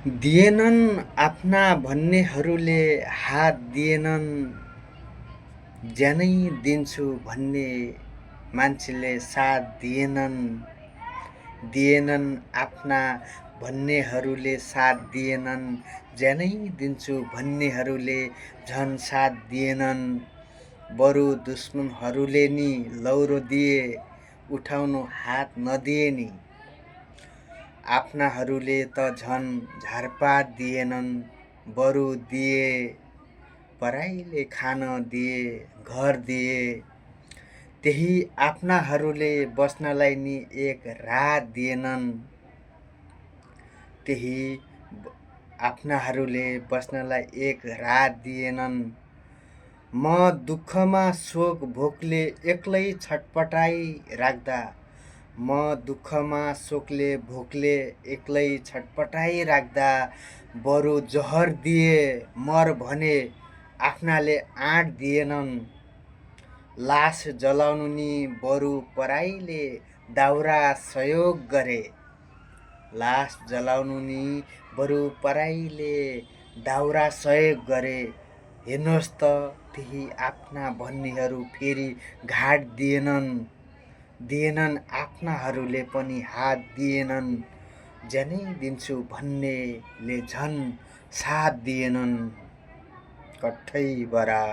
दिएनन् आफ्ना भन्नेहरूले हात दिएनन्। ज्यानै दिन्छु भन्ने मान्छेले साथ दिएनन्। दिएनन् आफ्ना भन्नेहरूले साथ दिएनन्। ज्यानै दिन्छु भन्नेहरूले झन् साथ दिएनन्। बरु दुश्मनहरूले नि लौरो दिए, उठाउनु हात नदिए नि। आफ्नाहरूले त झन् झारपात दिएनन्। बरु दिए पराईले खान दिए, घर दिए। त्यही आफ्नाहरूले बस्नलाई नि एक रात दिएनन्। त्यही आफ्नाहरूले बस्नलाई एक रात दिएनन्। म दुःखमा शोक भोकले एक्लै छटपटाई राख्दा, म दुःखमा शोकले भोकले एक्लै छटपटाई राख्दा, बरु जहर दिए मर भने आफ्नाले आँट दिएनन्। लास जलाउनु नि बरु पराईले दाउरा सहयोग गरे। लास जलाउनु नि बरु पराईले दाउरा सहयोग गरे। हेर्नुहोस् त त्यही आफ्ना भन्नेहरू फेरि घाट दिएनन्। दिएनन् आफ्नाहरूले पनि हात दिएनन्। ज्यानै दिन्छु भन्नेले झन् साथ दिएनन्। कठै बरा